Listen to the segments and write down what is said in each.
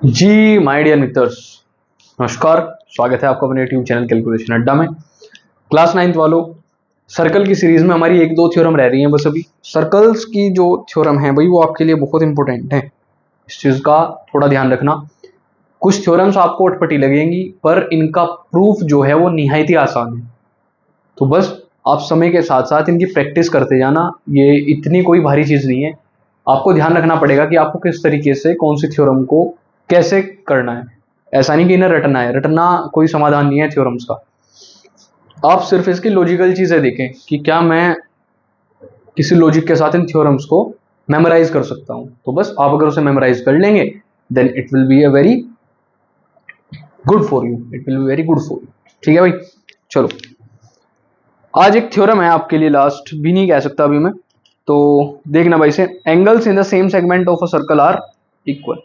Ji my dear मित्रस, नमस्कार। स्वागत है आपका अपने यूट्यूब चैनल कैलकुलेशन अड्डा में। क्लास 9th वालों, सर्कल की सीरीज में हमारी एक दो थ्योरम रह रही हैं बस। अभी सर्कल्स की जो थ्योरम है भाई वो आपके लिए बहुत इंपॉर्टेंट है, इस चीज का थोड़ा ध्यान रखना। कुछ थ्योरम्स आपको अटपटी लगेंगी पर इनका प्रूफ जो है वो निहायत ही आसान है। तो बस आप समय के साथ साथ इनकी प्रैक्टिस करते जाना, ये इतनी कोई भारी चीज नहीं है। आपको ध्यान रखना पड़ेगा कि आपको किस तरीके से कौन सी थ्योरम को कैसे करना है। ऐसा नहीं कि इन्हें रटना है, रटना कोई समाधान नहीं है थ्योरम्स का। आप सिर्फ इसकी लॉजिकल चीजें देखें कि क्या मैं किसी लॉजिक के साथ इन थ्योरम्स को मेमोराइज कर सकता हूं। तो बस आप अगर उसे मेमोराइज कर लेंगे then it will be a very good for you, it will be very good for you. ठीक है भाई, चलो आज एक थ्योरम है आपके लिए, लास्ट भी नहीं कह सकता अभी मैं। तो देखना भाई से, angles in the same segment of a circle are equal.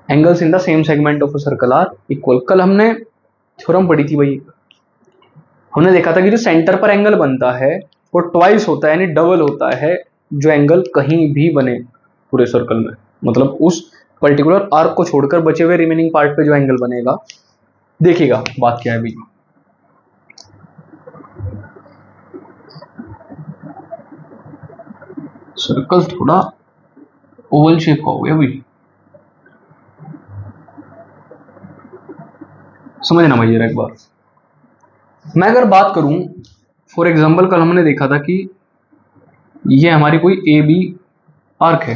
Angles in the same segment of a circle are equal. कल हमने थ्योरम पढ़ी थी भाई, हमने देखा था कि जो सेंटर पर एंगल बनता है वो ट्वाइस होता है, यानी डबल होता है जो एंगल कहीं भी बने पूरे सर्कल में। मतलब उस पर्टिकुलर आर्क को छोड़कर बचे हुए रिमेनिंग पार्ट पे जो एंगल बनेगा। देखिएगा बात क्या है भाई। सर्कल थोड़ा ओवल शेप का हो गया भाई, समझना भाई जरा एक बार। मैं अगर बात करूं, फॉर एग्जांपल कल हमने देखा था कि ये हमारी कोई ए बी आर्क है,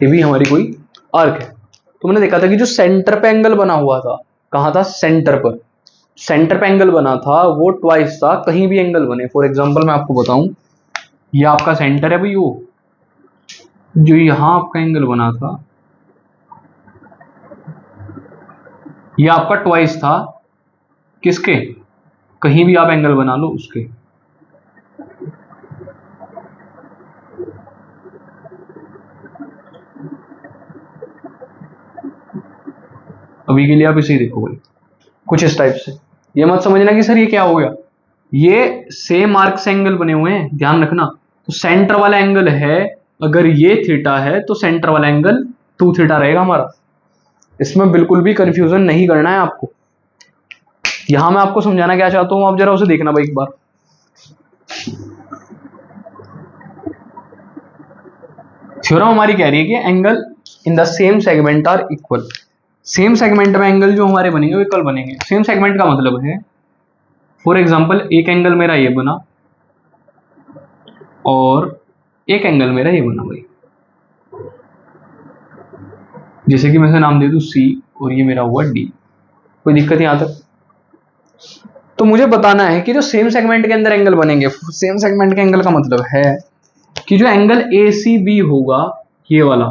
ये भी हमारी कोई आर्क है। तो मैंने देखा था कि जो सेंटर पे एंगल बना हुआ था, कहां था? सेंटर पर। सेंटर पे एंगल बना था वो ट्वाइस था कहीं भी एंगल बने। फॉर एग्जांपल मैं आपको बताऊं, ये आपका सेंटर है भाई, वो जो यहां आपका एंगल बना था ये आपका ट्वाइस था किसके? कहीं भी आप एंगल बना लो उसके। अभी के लिए आप इसे ही देखो भाई, कुछ इस टाइप से। ये मत समझना कि सर ये क्या हो गया, ये सेम आर्क से एंगल बने हुए हैं, ध्यान रखना। तो सेंटर वाला एंगल है, अगर ये थीटा है तो सेंटर वाला एंगल 2 थीटा रहेगा हमारा। इसमें बिल्कुल भी कंफ्यूजन नहीं करना है आपको। यहां मैं आपको समझाना क्या चाहता हूं, आप जरा उसे देखना भाई एक बार। थ्योरम हमारी कह रही है कि angle in the same segment are equal. Same segment में एंगल जो हमारे बनेंगे वो इक्वल बनेंगे। सेम सेगमेंट का मतलब है, फॉर एग्जांपल एक एंगल मेरा ये बना और एक एंगल मेरा ये बना भाई, जैसे कि मैं इसे नाम दे दूं सी और ये मेरा हुआ डी। कोई दिक्कत यहां तक? तो मुझे बताना है कि जो सेम सेगमेंट के अंदर एंगल बनेंगे, सेम सेगमेंट के एंगल का मतलब है कि जो एंगल ए सी बी होगा, ये वाला,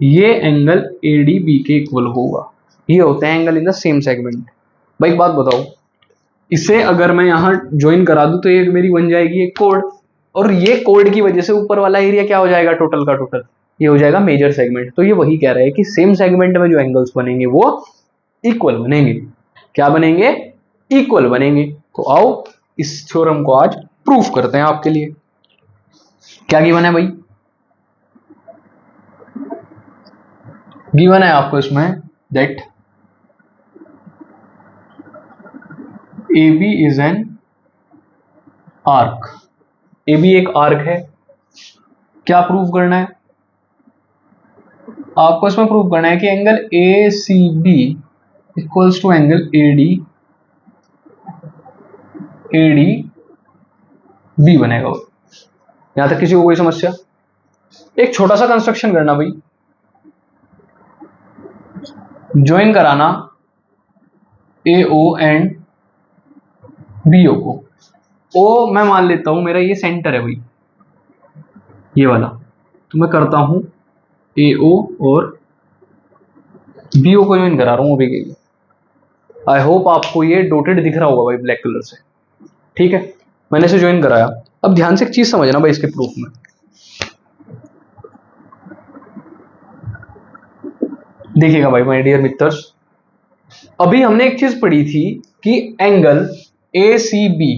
ये एंगल ए डी बी के इक्वल होगा। ये होते हैं angle in the same segment. भाई एक बात बताओ, इसे अगर मैं यहां ज्वाइन करा दूं तो ये मेरी बन जाएगी एक कोड, और ये कोड की वजह से ऊपर वाला एरिया क्या हो जाएगा? टोटल का टोटल ये हो जाएगा मेजर सेगमेंट। तो ये वही कह रहा है कि सेम सेगमेंट में जो एंगल्स बनेंगे वो इक्वल बनेंगे। क्या बनेंगे? इक्वल बनेंगे। तो आओ इस थ्योरम को आज प्रूफ करते हैं आपके लिए। क्या गिवन है भाई? गिवन है आपको इसमें that A B is an arc. A B एक आर्क है। क्या प्रूव करना है आपको? इसमें प्रूव करना है कि angle A C B equals to angle A D B बनेगा। यहां तक किसी को कोई समस्या? एक छोटा सा कंस्ट्रक्शन करना भाई, ज्वाइन कराना ए ओ एंड बी ओ को। ओ मैं मान लेता हूं मेरा ये सेंटर है भाई, ये वाला। तो मैं करता हूं ए ओ और बी ओ को ज्वाइन करा रहा हूं अभी के लिए। आई होप आपको ये डॉटेड दिख रहा होगा भाई ब्लैक कलर से। ठीक है, मैंने इसे ज्वाइन कराया। अब ध्यान से एक चीज समझना भाई इसके प्रूफ में। देखिएगा भाई माय डियर मित्रस, अभी हमने एक चीज पढ़ी थी कि एंगल ए सी बी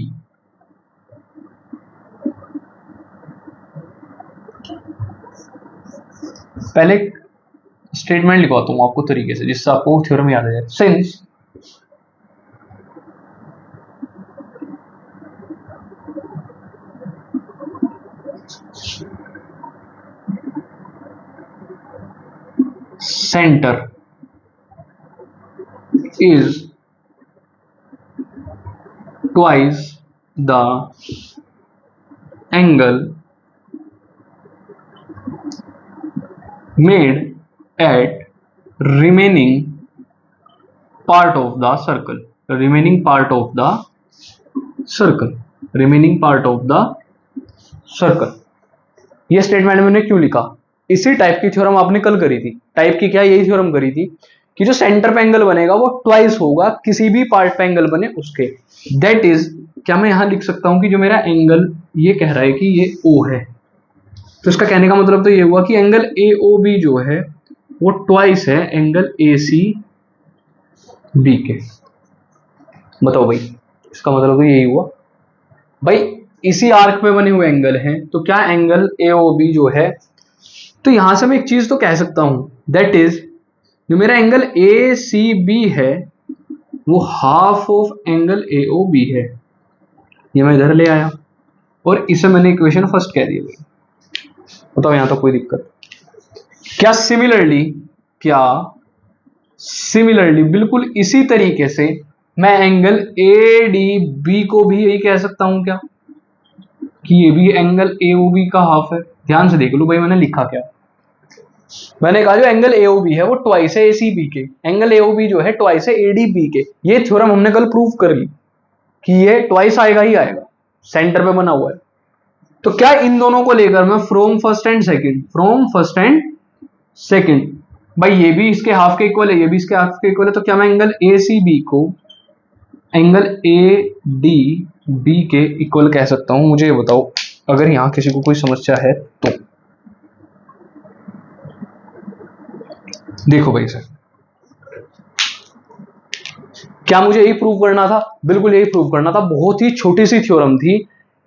पहले स्टेटमेंट लिखवाता हूं आपको तरीके से जिससे आपको थ्योरम याद आ जाए। Since center is twice the angle made at remaining part of the circle, remaining part of the circle, remaining part of the circle। ये स्टेटमेंट मैंने क्यों लिखा? इसी टाइप की थ्योरम आपने कल करी थी। टाइप की क्या? यही थ्योरम करी थी कि जो सेंटर पे एंगल बनेगा वो ट्वाइस होगा किसी भी पार्ट पे एंगल बने उसके। दैट इज, क्या मैं यहां लिख सकता हूं कि जो मेरा एंगल ये कह रहा है कि ये O है, तो इसका कहने का मतलब तो ये हुआ कि एंगल AOB जो है वो ट्वाइस है एंगल ACB के। बताओ भाई, इसका मतलब तो यही हुआ भाई, इसी आर्क पे बने हुए एंगल हैं, तो क्या एंगल AOB जो है, तो यहां से मैं एक चीज तो कह सकता हूं, दैट इज जो मेरा एंगल ACB है वो हाफ ऑफ एंगल AOB है। ये मैं इधर ले आया और इसे मैंने इक्वेशन फर्स्ट कह दिया भाई। बताओ यहां तो कोई दिक्कत? क्या सिमिलरली बिल्कुल इसी तरीके से मैं एंगल ADB को भी यही कह सकता हूं क्या कि ये भी एंगल AOB का हाफ है? ध्यान से देख लो भाई, मैंने लिखा क्या? मैंने कहा जो एंगल AOB है वो ट्वाइस है ACB के, एंगल AOB जो है ट्वाइस है ADB के। ये थ्योरम हमने कल प्रूव कर ली कि ये ट्वाइस आएगा ही आएगा, सेंटर पे बना हुआ है। तो क्या इन दोनों को लेकर मैं फ्रॉम फर्स्ट एंड सेकंड भाई ये भी इसके हाफ के इक्वल है, ये भी इसके हाफ के इक्वल है, तो क्या मैं एंगल ACB को एंगल ADB के इक्वल कह सकता हूं? मुझे ये बताओ अगर यहां किसी को कोई समस्या है तो। देखो भाई सर, क्या मुझे यही प्रूव करना था? बिल्कुल यही प्रूव करना था। बहुत ही छोटी सी थ्योरम थी,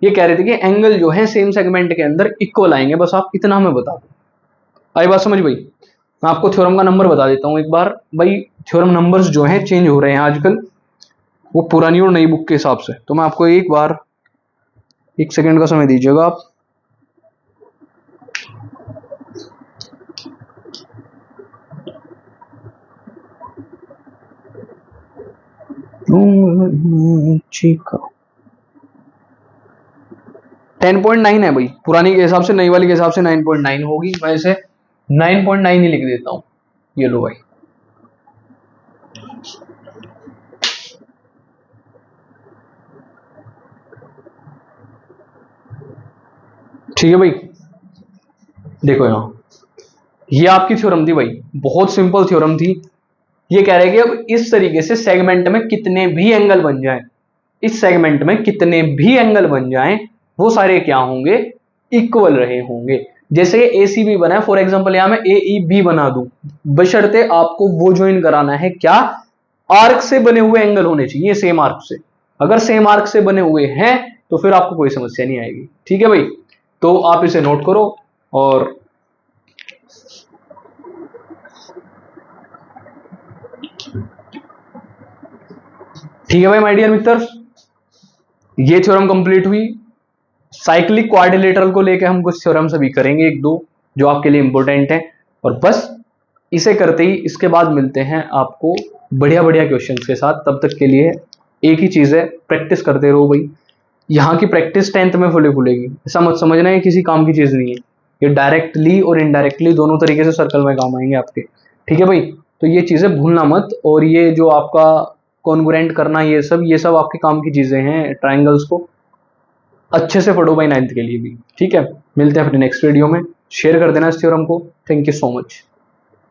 ये कह रहे थे कि एंगल जो है सेम सेगमेंट के अंदर इक्वल आएंगे, बस आप इतना हमें बता दो। आई बात समझ भाई? मैं आपको थ्योरम का नंबर बता देता हूं एक बार भाई। थ्योरम नंबर्स जो हैं चेंज हो रहे हैं आजकल, वो पुरानी और नई बुक के हिसाब से। तो मैं आपको एक बार 1 सेकंड का समय दीजिएगा आप। ठीक 10.9 है भाई, पुरानी के हिसाब से, नई वाली के हिसाब से 9.9 होगी। मैं इसे 9.9 ही लिख देता हूं। ये लो भाई, ठीक है भाई। देखो यहां ये आपकी थ्योरम थी भाई, बहुत सिंपल थ्योरम थी। ये कह रहे हैं कि अब इस तरीके से सेगमेंट में कितने भी एंगल बन जाएं, इस सेगमेंट में कितने भी एंगल बन जाएं, वो सारे क्या होंगे? इक्वल रहे होंगे। जैसे ACB बना है, फॉर एग्जांपल यहां मैं AEB बना दूं, बशर्ते आपको वो ज्वाइन कराना है क्या? आर्क से बने हुए एंगल होने चाहिए सेम आर्क से। अगर सेम आर्क से बने हुए हैं तो फिर आपको कोई समस्या नहीं आएगी। ठीक है भाई, तो आप इसे नोट करो। और ठीक है भाई माय डियर मित्रस, ये थ्योरम कंप्लीट हुई। साइक्लिक क्वाड्रिलेटरल को लेकर हम कुछ थ्योरम्स अभी करेंगे, 1-2 जो आपके लिए इंपॉर्टेंट है। और बस इसे करते ही इसके बाद मिलते हैं आपको बढ़िया बढ़िया क्वेश्चंस के साथ। तब तक के लिए एक ही चीज है, प्रैक्टिस करते रहो भाई। यहाँ की प्रैक्टिस 10th में फुलेगी, ऐसा मत समझना है किसी काम की चीज नहीं है। ये डायरेक्टली और इनडायरेक्टली दोनों तरीके से सर्कल में काम आएंगे आपके। ठीक है भाई, तो ये चीजें भूलना मत। और ये जो आपका कॉन्ग्रुएंट करना, ये सब आपके काम की चीजें हैं। ट्राइंगल्स को अच्छे से पढ़ो भाई 9th के लिए भी। ठीक है, मिलते हैं अपने नेक्स्ट वीडियो में। शेयर कर देना इस थ्योरम को। Thank you so much.